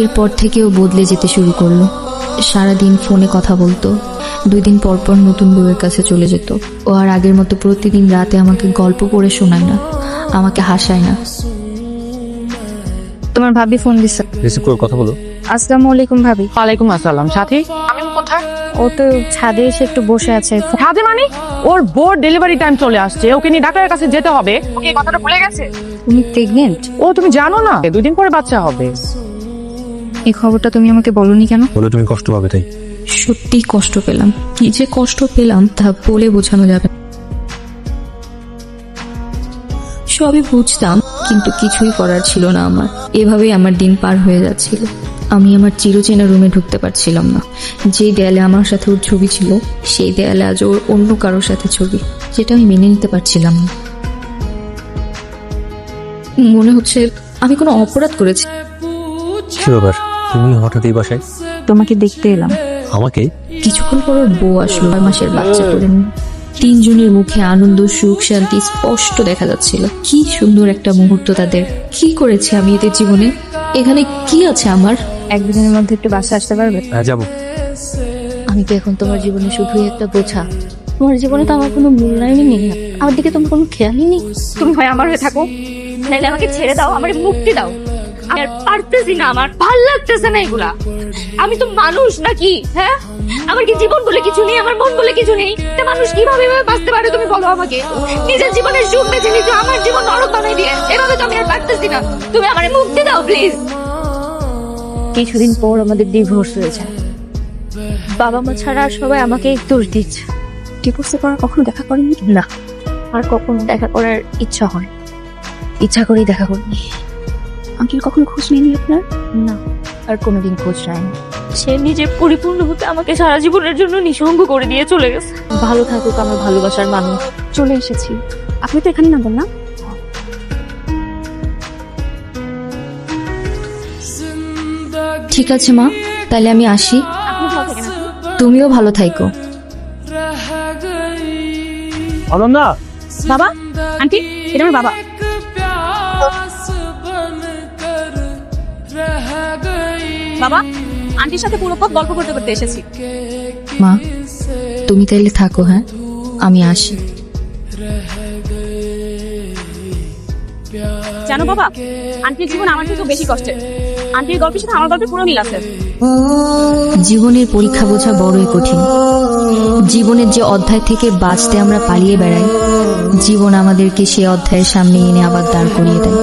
এরপর থেকে ও বদলে যেতে শুরু করলো। সারাদিন ফোনে কথা বলতো, 2 দিন পর পর নতুন বউয়ের কাছে চলে যেত। ও আর আগের মতো প্রতিদিন রাতে আমাকে গল্প পড়ে শোনায় না, আমাকে হাসায় না। তোমার ভাবি ফোন দিছে। রিসিভ করে কথা বলো। আসসালামু আলাইকুম ভাবি। ওয়ালাইকুম আসসালাম। সাথী আমি কোথায়? ও তো ছাদে এসে একটু বসে আছে। ছাদে মানে? ওর বোর ডেলিভারি টাইম চলে আসছে, ওকে নিয়ে ডাক্তারের কাছে যেতে হবে। ওকে এই কথাটা ভুলে গেছে? তুমি প্রেগনেন্ট? ও তুমি জানো না 2 দিন পরে বাচ্চা হবে। এই খবরটা তুমি আমাকে বলনি কেন? বলে তুমি কষ্ট পাবে তাই। সত্যি কষ্ট পেলাম, কি যে কষ্ট পেলাম তা বলে বোঝানো যাবে না। সবই বুঝতাম, কিন্তু কিছুই করার ছিল না আমার। এভাবেই আমার দিন পার হয়ে যাচ্ছিল। আমি আমার চিরচেনা রুমে ঢুকতে পারছিলাম না। যে দেয়ালে আমার সাথে ওর ছবি ছিল, সেই দেয়ালে আজ ওর অন্য কারোর সাথে ছবি, যেটা আমি মেনে নিতে পারছিলাম না। মনে হচ্ছে আমি কোনো অপরাধ করেছি। কি ব্যাপার, তুমি হঠাৎ এই বাসায়? তোমাকে দেখতে এলাম। আমাকে? কিছুক্ষণ পর ওর বউ আসলো, 6 মাসের বাচ্চা করে নিয়ে। 3 জনের মুখে আনন্দ, সুখ, শান্তি স্পষ্ট দেখা যাচ্ছিল। কি সুন্দর একটা মুহূর্ত তাদের। কি করেছে আমি এদের জীবনে? এখানে কি আছে আমার? 1-2 দিনের মধ্যে একটু বাসা আসতে পারবে? হ্যাঁ যাবো। আমি তো এখন তোমার জীবনে শুধুই একটা বোঝা। তোমার জীবনে তো আমার কোনো মূল্যায়নই নেই, আমার দিকে তোমার কোনো খেয়ালই নেই। তুমি হয় আমার হয়ে থাকো, নাহলে আমাকে ছেড়ে দাও, আমার মুক্তি দাও। আমি আর পারতেছি না, আমার ভাল লাগতেছে না এগুলা। আমি তো মানুষ নাকি? হ্যাঁ, আমার কি জীবন বলে কিছু নেই, আমার মন বলে কিছু নেই? তা মানুষ কিভাবে এভাবে বাঁচতে পারে তুমি বলো আমাকে? নিজের জীবনের সুখ বেছে নিচ্ছ, আমার জীবন নরক বানাই দিয়ে। এভাবে তো আমি আর পারতেছি না। তুমি আমার মুক্তি দাও প্লিজ। কিছুদিন পর আমাদের ডিভোর্স হয়েছে। বাবা মা ছাড়া আর সবাই আমাকে দোষ দিচ্ছে। ডিভোর্সের পর কখনো দেখা করেনি? না, আর কখনো দেখা করার ইচ্ছা হয়, ইচ্ছা করেই দেখা করিনি। আঙ্কেল কখনো খোঁজ নেয়নি আপনার? না, আর কোনোদিন খোঁজ নেয়নি। সে নিজের পরিপূর্ণ হতে আমাকে সারা জীবনের জন্য নিঃসঙ্গ করে দিয়ে চলে গেছে। ভালো থাকুক আমার ভালোবাসার মানুষ। চলে এসেছি। আপনি তো এখানে নামবেন না? ঠিক আছে মা, তাহলে আমি আসি। আপনি ভালো থাকেন। তুমিও ভালো থাইকো। অনন্যা, বাবা, আন্টি, এটা আমার বাবা। বাবা, আন্টির সাথে পুরো পথ গল্প করতে করতে এসেছি। মা, তুমি তাইলে থাকো। হ্যাঁ, আমি আসি। জানো বাবা, আন্টির জীবন আমার থেকেও বেশি কষ্টের। আন্টির গল্পের সাথে আমার গল্পের পুরো মিল আছে। জীবনের পরীক্ষা বোঝা বড়ই কঠিন। জীবনের যে অধ্যায় থেকে বাঁচতে আমরা পালিয়ে বেড়াই, জীবন আমাদেরকে সে অধ্যায়ের সামনে এনে আবার দাঁড় করিয়ে দেয়।